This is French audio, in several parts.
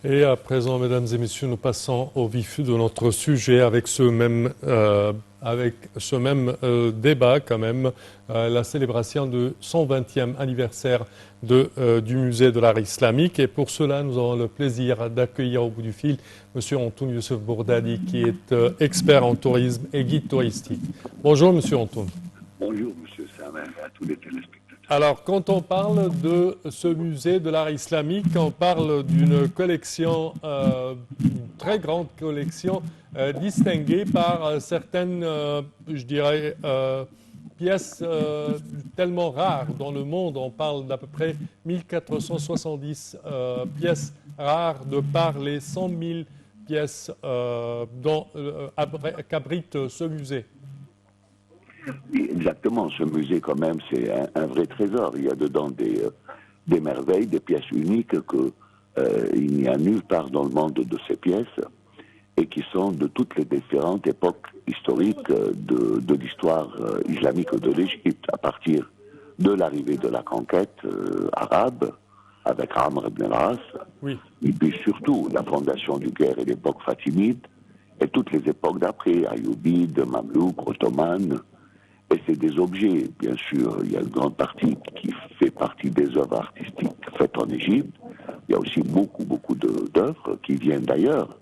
Et à présent, mesdames et messieurs, nous passons au vif de notre sujet avec ce même débat quand même, la célébration du 120e anniversaire du musée de l'art islamique. Et pour cela, nous avons le plaisir d'accueillir au bout du fil Monsieur Antoun Youssef Bourdadi, qui est expert en tourisme et guide touristique. Bonjour Monsieur Antoun. Bonjour, Monsieur Samer, et à tous les téléspectateurs. Alors, quand on parle de ce musée de l'art islamique, on parle d'une collection, une très grande collection, distinguée par certaines, je dirais, pièces tellement rares dans le monde. On parle d'à peu près 1470 pièces rares de par les 100 000 pièces qu'abrite ce musée. Oui, exactement, ce musée quand même, c'est un vrai trésor. Il y a dedans des merveilles, des pièces uniques il n'y a nulle part dans le monde de ces pièces et qui sont de toutes les différentes époques historiques de l'histoire islamique de l'Égypte, à partir de l'arrivée de la conquête arabe avec Amr ibn al-As, Oui. et puis surtout la fondation du Caire et l'époque fatimide, et toutes les époques d'après, Ayyoubides, Mamelouks, Ottomanes. Et c'est des objets, bien sûr, il y a une grande partie qui fait partie des œuvres artistiques faites en Égypte. Il y a aussi beaucoup d'œuvres qui viennent d'ailleurs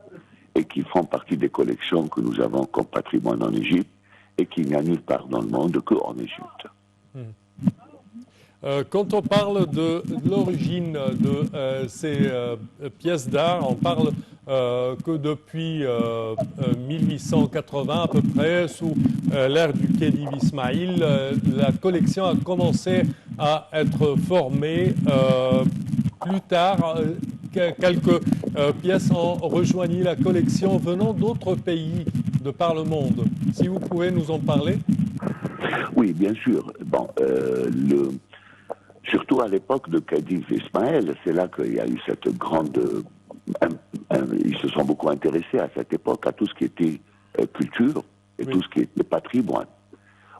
et qui font partie des collections que nous avons comme patrimoine en Égypte et qu'il n'y a nulle part dans le monde qu'en Égypte. Quand on parle de l'origine de ces pièces d'art, on parle que depuis 1880 à peu près, sous l'ère du Khedive Ismaïl, la collection a commencé à être formée. Plus tard, quelques pièces ont rejoigni la collection venant d'autres pays de par le monde. Si vous pouvez nous en parler. Oui, bien sûr. Bon, surtout à l'époque de Khedive Ismaël, c'est là qu'il y a eu cette grande... ils se sont beaucoup intéressés à cette époque à tout ce qui était culture et tout ce qui était patrimoine.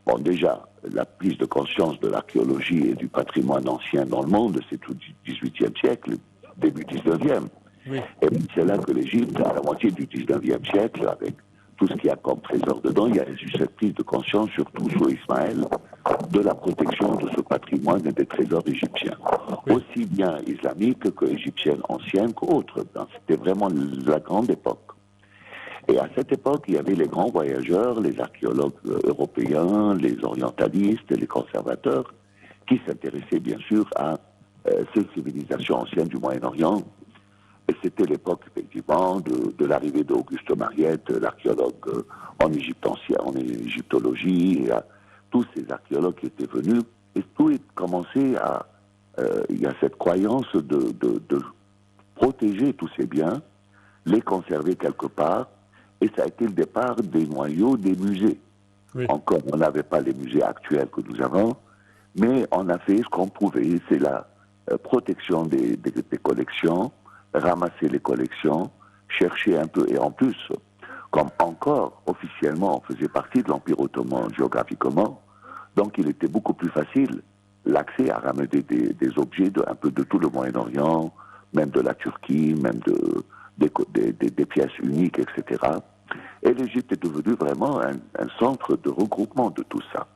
Bon, déjà, la prise de conscience de l'archéologie et du patrimoine ancien dans le monde, c'est tout le XVIIIe siècle, début XIXe. Oui. Et c'est là que l'Égypte, à la moitié du XIXe siècle, avec tout ce qu'il y a comme trésor dedans, il y a eu cette prise de conscience, surtout sous Ismaël, de la protection de ce patrimoine et des trésors égyptiens. Oui. Aussi bien islamiques que égyptiennes anciennes qu'autres. C'était vraiment la grande époque. Et à cette époque, il y avait les grands voyageurs, les archéologues européens, les orientalistes, les conservateurs, qui s'intéressaient bien sûr à ces civilisations anciennes du Moyen-Orient. Et c'était l'époque, effectivement, de l'arrivée d'Auguste Mariette, l'archéologue en Égypte ancienne, en égyptologie, et à tous ces archéologues qui étaient venus. Et tout est commencé à... il y a cette croyance de protéger tous ces biens, les conserver quelque part, et ça a été le départ des noyaux des musées. Oui. Encore, on n'avait pas les musées actuels que nous avons, mais on a fait ce qu'on pouvait, c'est la protection des collections, ramasser les collections, chercher un peu, et en plus, comme encore officiellement on faisait partie de l'Empire ottoman géographiquement, donc il était beaucoup plus facile l'accès à ramener des objets un peu de tout le Moyen-Orient, même de la Turquie, même des pièces uniques, etc. Et l'Égypte est devenue vraiment un centre de regroupement de tout ça.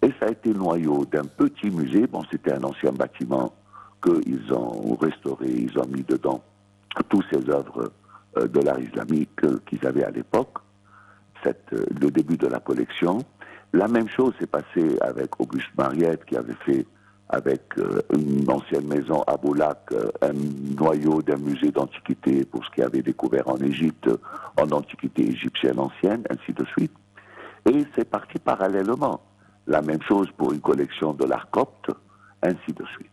Et ça a été le noyau d'un petit musée. Bon, c'était un ancien bâtiment qu'ils ont restauré, ils ont mis dedans toutes ces œuvres de l'art islamique qu'ils avaient à l'époque, le début de la collection. La même chose s'est passée avec Auguste Mariette qui avait fait avec une ancienne maison à Boulac, un noyau d'un musée d'antiquité pour ce qu'il avait découvert en Égypte, en antiquité égyptienne ancienne, ainsi de suite. Et c'est parti parallèlement. La même chose pour une collection de l'art copte, ainsi de suite.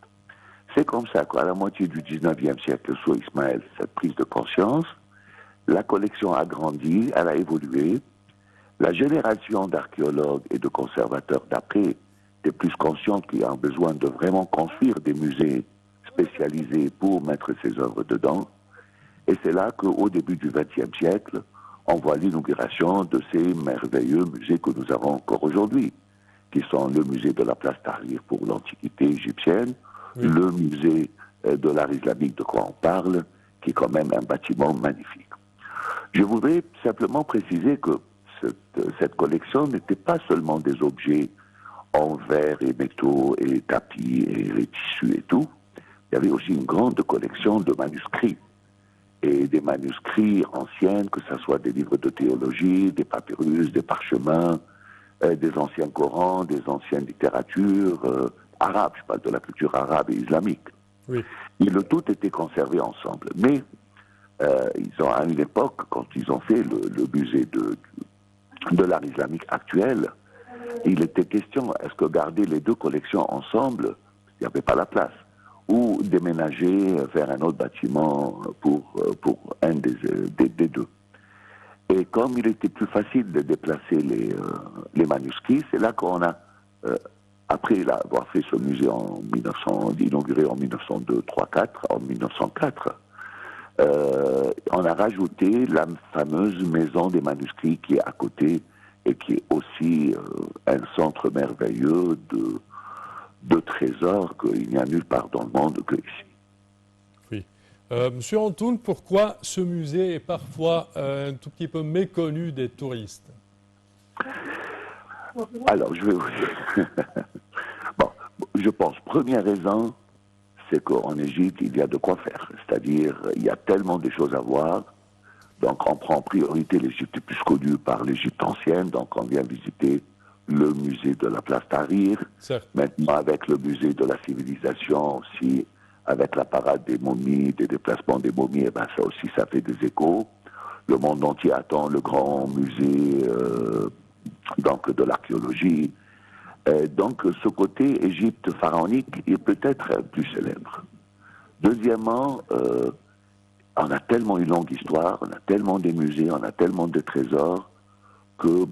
C'est comme ça qu'à la moitié du 19e siècle, sous Ismaël, cette prise de conscience, la collection a grandi, elle a évolué. La génération d'archéologues et de conservateurs d'après était plus consciente qu'il y a besoin de vraiment construire des musées spécialisés pour mettre ces œuvres dedans. Et c'est là qu'au début du XXe siècle, on voit l'inauguration de ces merveilleux musées que nous avons encore aujourd'hui, qui sont le musée de la place Tahrir pour l'Antiquité égyptienne, le musée de l'art islamique de quoi on parle, qui est quand même un bâtiment magnifique. Je voudrais simplement préciser que cette collection n'était pas seulement des objets en verre et métaux et tapis et les tissus et tout. Il y avait aussi une grande collection de manuscrits. Et des manuscrits anciens, que ce soit des livres de théologie, des papyrus, des parchemins, des anciens Corans, des anciennes littératures arabes, je parle de la culture arabe et islamique. Oui. Et le tout était conservé ensemble. Mais ils ont, à une époque, quand ils ont fait le musée de l'art islamique actuel, il était question, est-ce que garder les deux collections ensemble, il n'y avait pas la place, ou déménager vers un autre bâtiment pour un des deux. Et comme il était plus facile de déplacer les manuscrits, c'est là qu'on a, après avoir fait ce musée inauguré en 1902, 3, 4, en 1904, on a rajouté la fameuse maison des manuscrits qui est à côté et qui est aussi un centre merveilleux de trésors qu'il n'y a nulle part dans le monde que ici. Oui. Monsieur Antoun, pourquoi ce musée est parfois un tout petit peu méconnu des touristes? Alors, je vais vous dire. Bon, je pense, première raison, c'est qu'en Égypte, il y a de quoi faire. C'est-à-dire, il y a tellement de choses à voir. Donc, on prend en priorité l'Égypte plus connue par l'Égypte ancienne. Donc, on vient visiter le musée de la place Tahrir. Certes. Maintenant, avec le musée de la civilisation aussi, avec la parade des momies, des déplacements des momies, eh ben, ça aussi, ça fait des échos. Le monde entier attend le grand musée donc, de l'archéologie. Donc, ce côté Égypte pharaonique est peut-être plus célèbre. Deuxièmement, on a tellement une longue histoire, on a tellement des musées, on a tellement de trésors que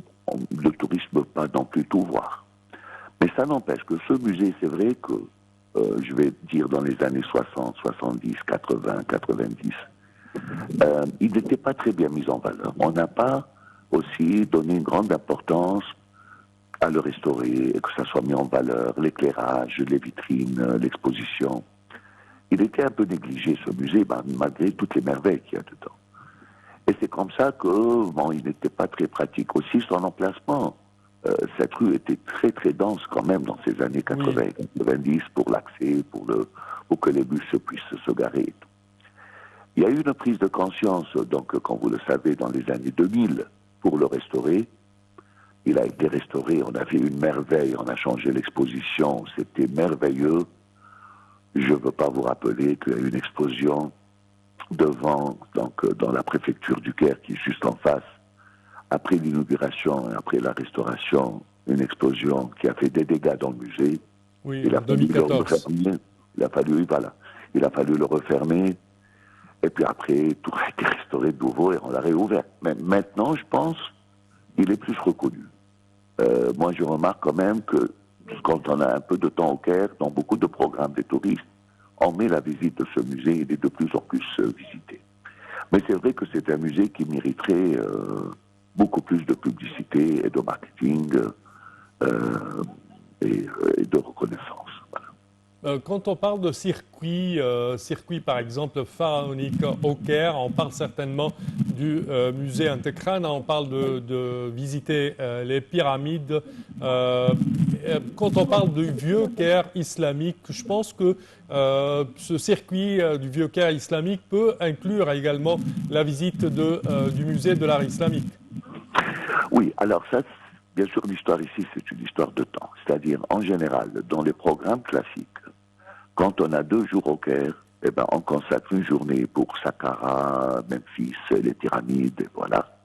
le tourisme ne peut pas non plus tout voir. Mais ça n'empêche que ce musée, c'est vrai que, je vais dire dans les années 60, 70, 80, 90, il n'était pas très bien mis en valeur. On n'a pas aussi donné une grande importance à le restaurer, que ça soit mis en valeur, l'éclairage, les vitrines, l'exposition. Il était un peu négligé, ce musée, malgré toutes les merveilles qu'il y a dedans. Et c'est comme ça que, bon, il n'était pas très pratique. Aussi, son emplacement, cette rue était très, très dense quand même dans ces années 80, 90 pour l'accès, pour que les bus puissent se garer et tout. Il y a eu une prise de conscience, donc, comme vous le savez, dans les années 2000, pour le restaurer. Il a été restauré, on a fait une merveille, on a changé l'exposition, c'était merveilleux. Je ne veux pas vous rappeler qu'il y a eu une explosion devant, donc dans la préfecture du Caire, qui est juste en face, après l'inauguration et après la restauration, une explosion qui a fait des dégâts dans le musée. Oui, Il a en fallu 2014. Il a fallu le refermer. Et puis après, tout a été restauré de nouveau et on l'a réouvert. Mais maintenant, je pense, il est plus reconnu. Moi, je remarque quand même que quand on a un peu de temps au Caire, dans beaucoup de programmes des touristes, on met la visite de ce musée, il est de plus en plus visité. Mais c'est vrai que c'est un musée qui mériterait beaucoup plus de publicité et de marketing et de reconnaissance. Voilà. Quand on parle de circuit, par exemple pharaonique au Caire, on parle certainement du musée Antekran, on parle de visiter les pyramides. Quand on parle du vieux Caire islamique, je pense que ce circuit du vieux Caire islamique peut inclure également la visite du musée de l'art islamique. Oui, alors ça, bien sûr, l'histoire ici, c'est une histoire de temps. C'est-à-dire, en général, dans les programmes classiques, quand on a 2 jours au Caire, eh ben, on consacre une journée pour Saqqara, Memphis, les pyramides, et voilà.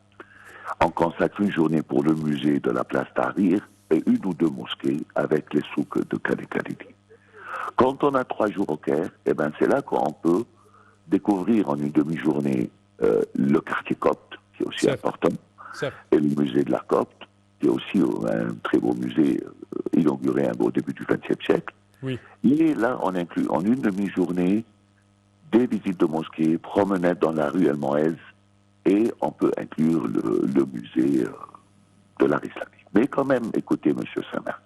On consacre une journée pour le musée de la place Tahrir et 1 ou 2 mosquées avec les souks de Khaled. Quand on a 3 jours au Caire, eh ben, c'est là qu'on peut découvrir en une demi-journée le quartier copte, qui est aussi important, et le musée de la copte, qui est aussi un très beau musée inauguré au début du XXe siècle. Oui. Et là, on inclut en une demi-journée des visites de mosquées, promenades dans la rue El Moez, et on peut inclure le musée de l'art islamique. Mais quand même, écoutez, Monsieur Samer,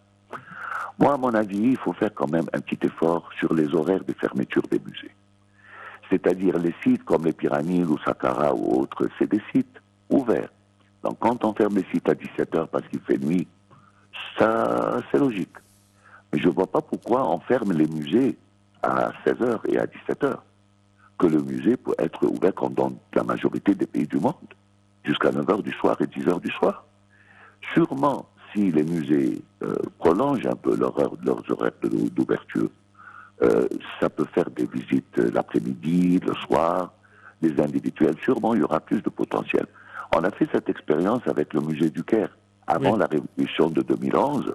moi, à mon avis, il faut faire quand même un petit effort sur les horaires de fermeture des musées. C'est-à-dire les sites comme les Pyramides ou Saqqara ou autres, c'est des sites ouverts. Donc quand on ferme les sites à 17h parce qu'il fait nuit, ça c'est logique. Mais je ne vois pas pourquoi on ferme les musées à 16h et à 17h. Que le musée peut être ouvert comme dans la majorité des pays du monde, jusqu'à 9h du soir et 10h du soir. Sûrement, si les musées prolongent un peu leurs horaires d'ouverture, ça peut faire des visites l'après-midi, le soir, des individuels. Sûrement, il y aura plus de potentiel. On a fait cette expérience avec le musée du Caire avant la révolution de 2011.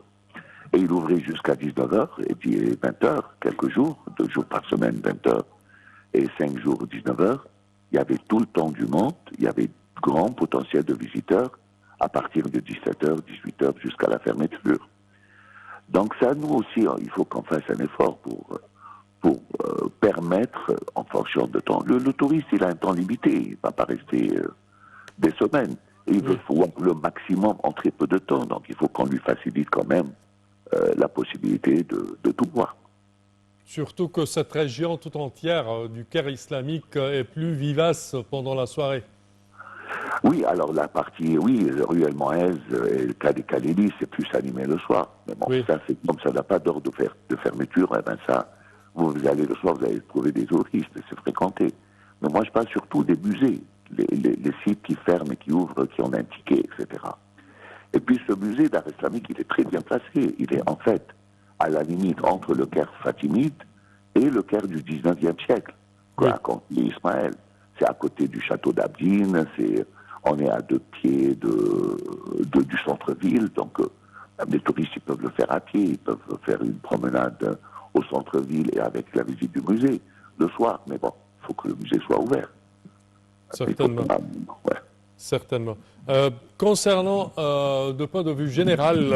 Et il ouvrait jusqu'à 19h et puis 20h, quelques jours, 2 jours par semaine, 20h, et 5 jours, 19h. Il y avait tout le temps du monde, il y avait grand potentiel de visiteurs à partir de 17h, 18h jusqu'à la fermeture. Donc ça, nous aussi, il faut qu'on fasse un effort pour permettre, en fonction de temps. Le touriste, il a un temps limité, il ne va pas rester des semaines. Et il veut voir le maximum en très peu de temps, donc il faut qu'on lui facilite quand même la possibilité de tout voir. Surtout que cette région tout entière du Caire islamique est plus vivace pendant la soirée. Oui, alors la partie, rue El Moez et le cas des Khalili, c'est plus animé le soir. Mais bon, ça, c'est comme ça n'a pas d'heure de fermeture, eh ben ça, vous allez le soir, vous allez trouver des touristes, c'est fréquenté. Mais moi, je parle surtout des musées, les sites qui ferment et qui ouvrent, qui ont un ticket, etc. Et puis ce musée d'art islamique, il est très bien placé. Il est en fait à la limite entre le Caire fatimide et le Caire du 19e siècle, comme Ismaël. C'est à côté du château d'Abdine, on est à 2 pieds du centre-ville, donc les touristes ils peuvent le faire à pied, ils peuvent faire une promenade au centre-ville et avec la visite du musée le soir. Mais bon, il faut que le musée soit ouvert. Certainement. Certainement. Concernant, de point de vue général,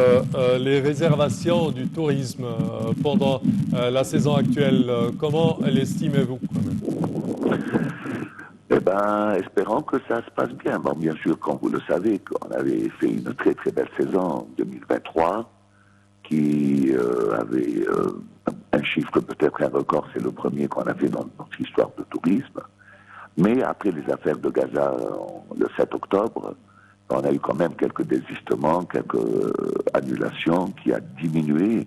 les réservations du tourisme pendant la saison actuelle, comment l'estimez-vous? Eh bien, espérons que ça se passe bien. Bon, bien sûr, comme vous le savez, on avait fait une très très belle saison en 2023 qui avait un chiffre, peut-être un record, c'est le premier qu'on a fait dans notre histoire de tourisme. Mais après les affaires de Gaza, le 7 octobre, on a eu quand même quelques désistements, quelques annulations qui a diminué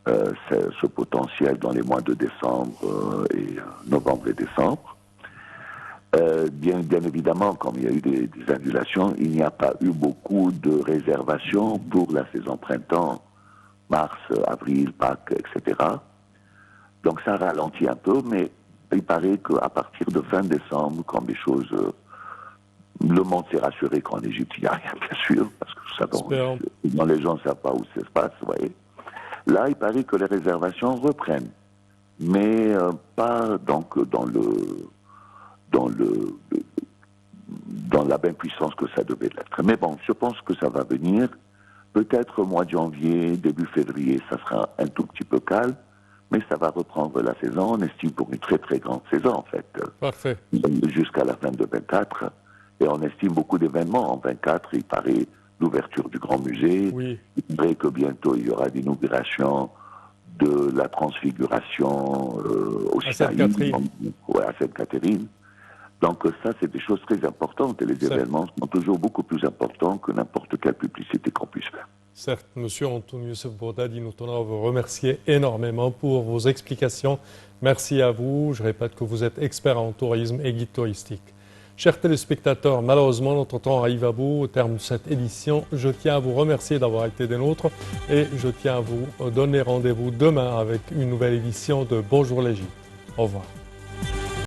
ce potentiel dans les mois de décembre et novembre et décembre. Bien évidemment, comme il y a eu des annulations, il n'y a pas eu beaucoup de réservations pour la saison printemps, mars, avril, Pâques, etc. Donc ça ralentit un peu, mais il paraît qu'à partir de fin décembre, quand les choses... le monde s'est rassuré qu'en Égypte, il n'y a rien, bien sûr, parce que les gens ne savent pas où ça se passe, vous voyez. Là, il paraît que les réservations reprennent, mais pas donc dans la même puissance que ça devait l'être. Mais bon, je pense que ça va venir. Peut-être au mois de janvier, début février, ça sera un tout petit peu calme, mais ça va reprendre la saison. On estime pour une très très grande saison, en fait. Parfait. Jusqu'à la fin de 24. Et on estime beaucoup d'événements. En 24, il paraît l'ouverture du Grand Musée. Oui. Il paraît que bientôt, il y aura l'inauguration de la transfiguration au Sinaï. À Sainte-Catherine. Donc ça, c'est des choses très importantes. Et les événements sont toujours beaucoup plus importants que n'importe quelle publicité qu'on puisse faire. Certes, Monsieur Antoine Youssef Bourdadi, nous tenons à vous remercier énormément pour vos explications. Merci à vous. Je répète que vous êtes expert en tourisme et guide touristique. Chers téléspectateurs, malheureusement, notre temps arrive à bout au terme de cette édition. Je tiens à vous remercier d'avoir été des nôtres et je tiens à vous donner rendez-vous demain avec une nouvelle édition de Bonjour l'Égypte. Au revoir.